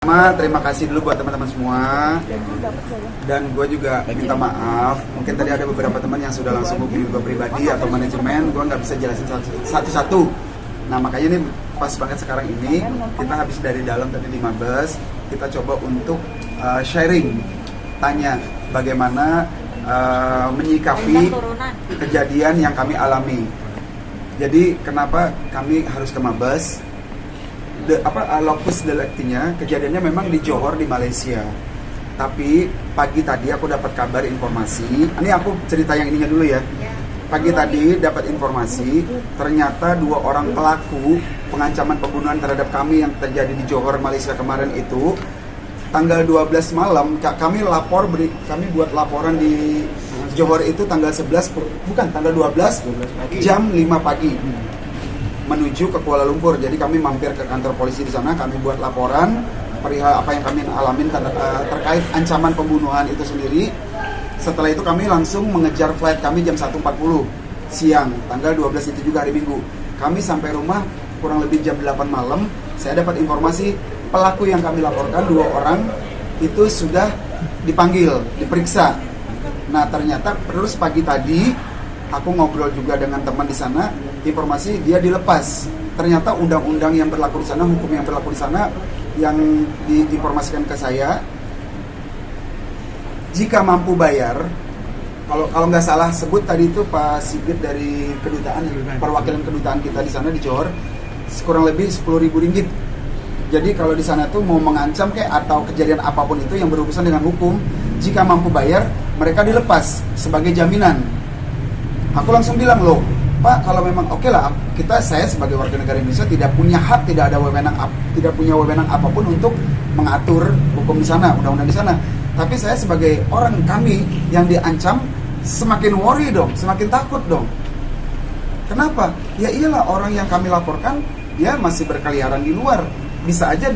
Terima kasih dulu buat teman-teman semua. Dan gue juga minta maaf. Mungkin tadi ada beberapa teman yang sudah langsung hubungi gue pribadi atau manajemen. Gue nggak bisa jelasin satu-satu. Nah makanya nih pas banget sekarang ini kita habis dari dalam tadi di Mabes. Kita coba untuk sharing, tanya bagaimana menyikapi kejadian yang kami alami. Jadi kenapa kami harus ke Mabes? Lokus deliktinya kejadiannya memang di Johor di Malaysia. Tapi pagi tadi aku dapat kabar informasi. Ini aku cerita yang ininya dulu ya. Pagi tadi dapat informasi ternyata 2 orang pelaku pengancaman pembunuhan terhadap kami yang terjadi di Johor Malaysia kemarin itu tanggal 12 malam kami buat laporan di Johor itu tanggal 11 bukan tanggal 12 jam 5 pagi. Menuju ke Kuala Lumpur. Jadi kami mampir ke kantor polisi di sana, kami buat laporan perihal apa yang kami alamin terkait ancaman pembunuhan itu sendiri. Setelah itu kami langsung mengejar flight kami jam 1.40 siang, tanggal 12 itu juga hari Minggu. Kami sampai rumah kurang lebih jam 8 malam. Saya dapat informasi pelaku yang kami laporkan 2 orang itu sudah dipanggil, diperiksa. Nah ternyata terus pagi tadi aku ngobrol juga dengan teman di sana, informasi dia dilepas. Ternyata undang-undang yang berlaku di sana, hukum yang berlaku di sana yang diinformasikan ke saya, jika mampu bayar, kalau nggak salah sebut tadi itu Pak Sigit dari kedutaan, perwakilan kedutaan kita di sana di Johor, kurang lebih 10.000 ringgit. Jadi kalau di sana tuh mau mengancam kayak atau kejadian apapun itu yang berurusan dengan hukum, jika mampu bayar, mereka dilepas sebagai jaminan. Aku langsung bilang, loh Pak, kalau memang oke lah, saya sebagai warga negara Indonesia tidak punya hak, tidak punya wewenang apapun untuk mengatur hukum di sana, undang-undang di sana. Tapi saya sebagai orang kami yang diancam, semakin worry dong, semakin takut dong. Kenapa? Ya iyalah, orang yang kami laporkan dia masih berkeliaran di luar. Bisa aja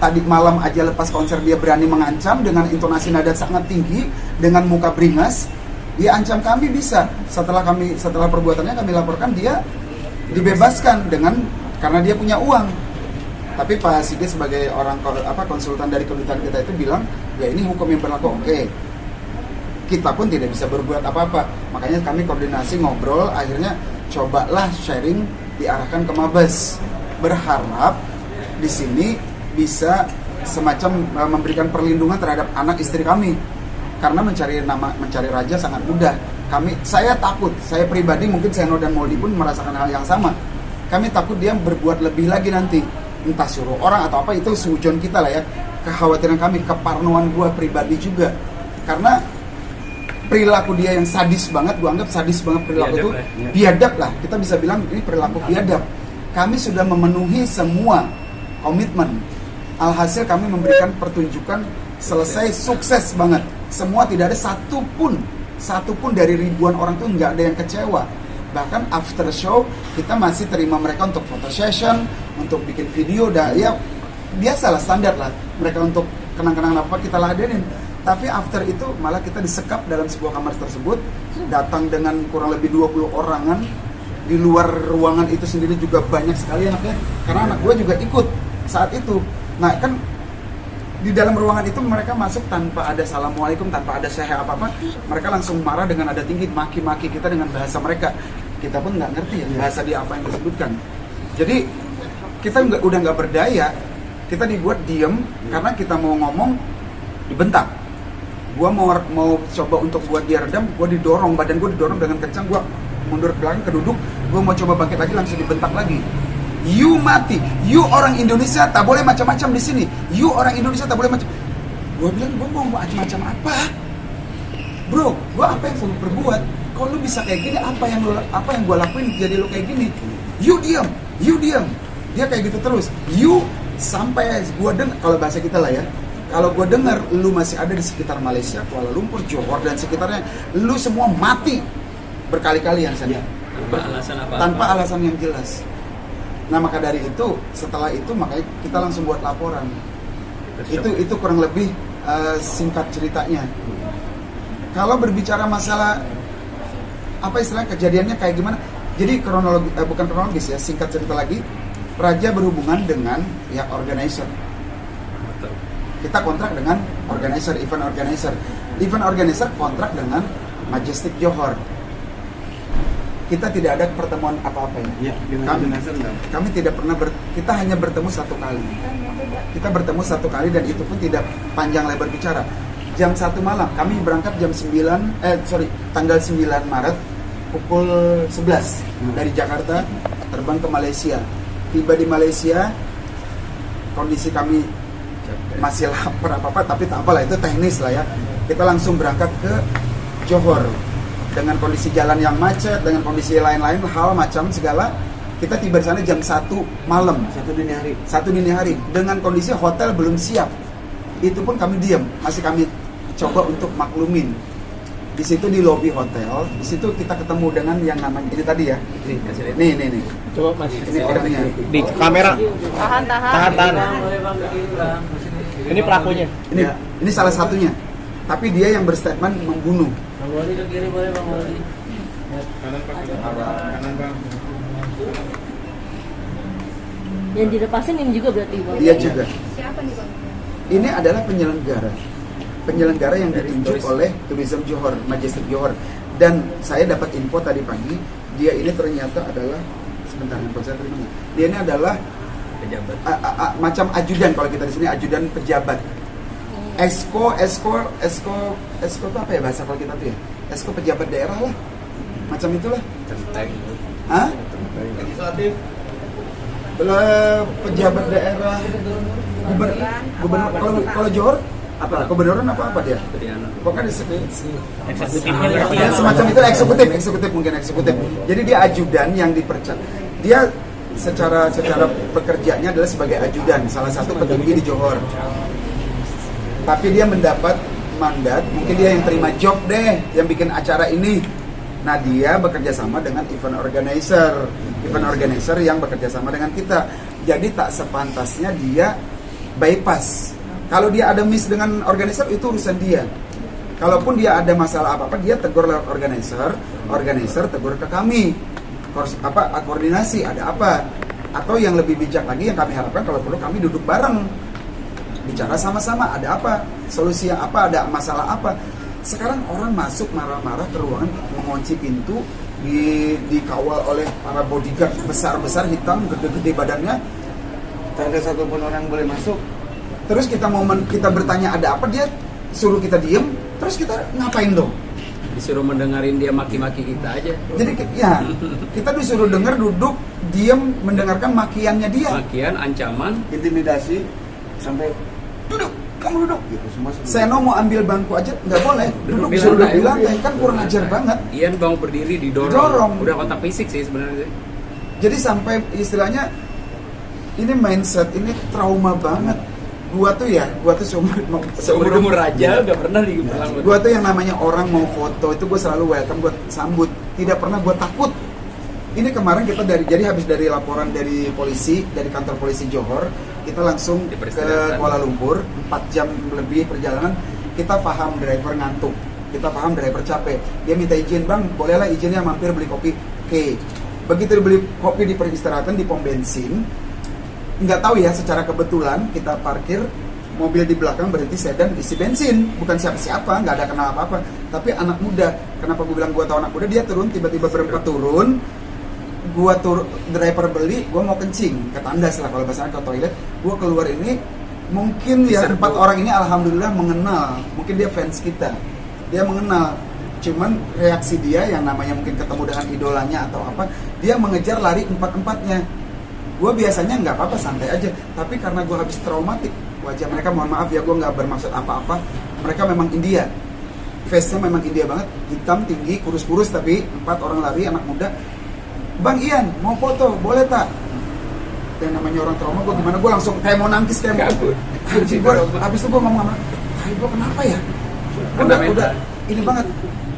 tadi malam aja lepas konser dia berani mengancam dengan intonasi nada sangat tinggi, dengan muka beringas. Dia ancam kami bisa. Setelah perbuatannya kami laporkan, dia dibebaskan karena dia punya uang. Tapi Pak Sigit sebagai orang konsultan dari kedutaan kita itu bilang, ya ini hukum yang berlaku, oke. Kita pun tidak bisa berbuat apa-apa. Makanya kami koordinasi ngobrol, akhirnya cobalah sharing diarahkan ke Mabes. Berharap di sini bisa semacam memberikan perlindungan terhadap anak istri kami. Karena mencari raja sangat mudah. Saya takut, saya pribadi mungkin Seno dan Moldi pun merasakan hal yang sama. Kami takut dia berbuat lebih lagi nanti, entah suruh orang atau apa, itu sujon kita lah ya. Kekhawatiran kami, keparnoan gue pribadi juga. Karena perilaku dia yang sadis banget, gue anggap sadis banget perilaku itu, biadab lah. Kita bisa bilang ini perilaku biadab. Kami sudah memenuhi semua komitmen. Alhasil kami memberikan pertunjukan selesai sukses banget. Semua tidak ada satu pun dari ribuan orang tuh nggak ada yang kecewa. Bahkan after show kita masih terima mereka untuk photo session, untuk bikin video, ya biasalah, standar lah. Mereka untuk kenang-kenangan apa kita ladenin. Tapi after itu malah kita disekap dalam sebuah kamar tersebut, datang dengan kurang lebih 20 orangan. Di luar ruangan itu sendiri juga banyak sekali anaknya, karena anak gue juga ikut saat itu. Nah kan di dalam ruangan itu mereka masuk tanpa ada assalamualaikum, tanpa ada syahya apa-apa. Mereka langsung marah dengan nada tinggi, maki-maki kita dengan bahasa mereka. Kita pun nggak ngerti ya bahasa dia apa yang disebutkan. Jadi kita udah nggak berdaya. Kita dibuat diem karena kita mau ngomong dibentak. Gua mau coba untuk buat dia redam, gua didorong, badan gua didorong dengan kencang, gua mundur ke belakang, keduduk. Gua mau coba bangkit lagi, langsung dibentak lagi. You mati, you orang Indonesia tak boleh macam-macam di sini. You orang Indonesia tak boleh macam. Gue bilang, gue mau macam-macam apa? Bro, gue apa yang gue perbuat? Kalau lu bisa kayak gini, apa yang gue lakuin jadi lu kayak gini? You diam. Dia kayak gitu terus. You sampai gue dengar, kalau bahasa kita lah ya. Kalau gue dengar lu masih ada di sekitar Malaysia, Kuala Lumpur, Johor dan sekitarnya, lu semua mati berkali-kali yang saya. Tanpa alasan yang jelas. Nah maka dari itu, setelah itu makanya kita langsung buat laporan. Itu kurang lebih singkat ceritanya. Kalau berbicara masalah apa istilah kejadiannya kayak gimana? Jadi bukan kronologis ya, singkat cerita lagi. Raja berhubungan dengan ya organizer. Kita kontrak dengan organizer, event organizer. Event organizer kontrak dengan Majestic Johor. Kita tidak ada pertemuan apa-apa ya. Kami tidak pernah kita hanya bertemu satu kali. Kita bertemu satu kali dan itu pun tidak panjang lebar bicara. Jam 1 malam, kami berangkat tanggal 9 Maret pukul 11 dari Jakarta terbang ke Malaysia. Tiba di Malaysia, kondisi kami masih lapar apa-apa, tapi tak apalah, itu teknis lah ya. Kita langsung berangkat ke Johor dengan kondisi jalan yang macet, dengan kondisi lain-lain, hal macam segala. Kita tiba di sana jam 1 malam, 1 dini hari, dengan kondisi hotel belum siap. Itu pun kami diam, masih kami coba untuk maklumin. Di situ di lobi hotel, di situ kita ketemu dengan yang namanya ini tadi ya. Nih. Coba Mas. Ini orangnya. Di kamera. Tahan. Ini pelakunya. Ini salah satunya. Tapi dia yang berstatement membunuh. Bang Wali ke kiri boleh Bang Wali. Kanan Bang. Yang dilepasin ini juga berarti Bang? Dia juga. Siapa nih Bang? Ini adalah penyelenggara yang ditunjuk oleh Tourism Johor, Majestic Johor. Dan saya dapat info tadi pagi, dia ini ternyata adalah dia ini adalah Pejabat. Macam ajudan, kalau kita di sini ajudan pejabat. Esko itu apa ya bahasa kalau kita tuh ya? Esko pejabat daerah lah, macam itulah. Centeng. Hah? Legislatif. Pejabat daerah, gubernur. Kalau Johor apa? Gubernuran apa dia? Pokoknya Eksekutifnya ya, semacam itu, eksekutif mungkin eksekutif. Jadi dia ajudan yang dipercaya. Dia secara pekerjaannya adalah sebagai ajudan, salah satu petinggi di Johor. Tapi dia mendapat mandat, mungkin dia yang terima job deh, yang bikin acara ini. Nah, dia bekerja sama dengan event organizer yang bekerja sama dengan kita. Jadi tak sepantasnya dia bypass. Kalau dia ada miss dengan organizer, itu urusan dia. Kalaupun dia ada masalah apa-apa, dia tegur lewat organizer tegur ke kami. Koordinasi ada apa? Atau yang lebih bijak lagi yang kami harapkan, kalau perlu kami duduk bareng, bicara sama-sama, ada apa? Solusi yang apa? Ada masalah apa? Sekarang orang masuk marah-marah ke ruangan, mengunci pintu, dikawal oleh para bodyguard besar-besar, hitam, gede-gede badannya. Tak ada satupun orang boleh masuk. Terus kita bertanya ada apa, dia suruh kita diem, terus kita ngapain dong? Disuruh mendengarin dia maki-maki kita aja. Jadi ya, kita disuruh dengar, duduk, diem, mendengarkan makiannya dia. Makian, ancaman, Intimidasi sampai Kamu duduk. gitu semua. Seno mau ambil bangku aja nggak boleh, duduk di disuruh duduk di lantai. lantai, kan kurang ajar banget. Ian bang berdiri didorong. Udah kontak fisik sih sebenarnya. Jadi sampai istilahnya ini mindset, ini trauma banget. Gua tuh Seumur umur aja nggak pernah dibilang. Gua tuh yang namanya orang mau foto itu gue selalu welcome, gue sambut, tidak pernah gue takut. Ini kemarin kita jadi habis dari laporan dari polisi, dari kantor polisi Johor, kita langsung ke Kuala Lumpur, 4 jam lebih perjalanan. Kita paham driver ngantuk, kita paham driver capek. Dia minta izin, bang, bolehlah izinnya mampir beli kopi. Oke, begitu beli kopi di peristirahatan di pom bensin, nggak tahu ya, secara kebetulan kita parkir mobil di belakang, berhenti sedan isi bensin, bukan siapa-siapa, nggak ada kenal apa-apa, tapi anak muda. Kenapa gue bilang gue tahu anak muda? Dia turun, tiba-tiba berempat turun. Gua driver beli, gua mau kencing, ke tandas lah kalau bahasanya, ke toilet. Gua keluar ini, mungkin ya 4 orang ini alhamdulillah mengenal, mungkin dia fans kita, dia mengenal. Cuman reaksi dia yang namanya mungkin ketemu dengan idolanya atau apa, dia mengejar lari 4-4-nya. Gua biasanya nggak apa-apa, santai aja, tapi karena gua habis traumatik, wajah mereka, mohon maaf ya, gua nggak bermaksud apa-apa, mereka memang India, face-nya memang India banget, hitam, tinggi, kurus-kurus, tapi 4 orang lari, anak muda. Bang Ian, mau foto, boleh tak? Yang namanya orang trauma, gue gimana? Gue langsung kayak mau nangkis, kayak mau anjing gue. Habis itu gue ngomong sama, gue kenapa ya? Udah, ini banget.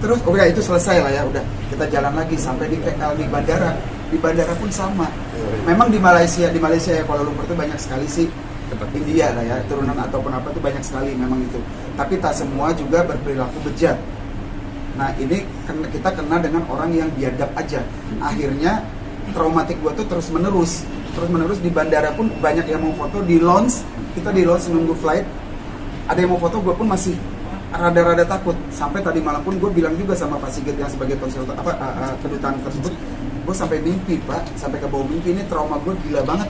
Terus, udah itu selesai lah ya, udah. Kita jalan lagi sampai di bandara. Di bandara pun sama. Memang di Malaysia ya, Kuala Lumpur itu banyak sekali sih tempat India lah ya, turunan ataupun apa itu banyak sekali memang itu. Tapi tak semua juga berperilaku bejat. Nah ini kita kena dengan orang yang biadab aja. Akhirnya traumatik gua tuh terus menerus di bandara pun banyak yang mau foto, di lounge, kita di lounge nunggu flight, ada yang mau foto, gue pun masih rada-rada takut. Sampai tadi malam pun gue bilang juga sama Pak Sigit yang sebagai konsultan kedutaan tersebut, gue sampai mimpi Pak, sampai ke bawah mimpi, ini trauma gue gila banget.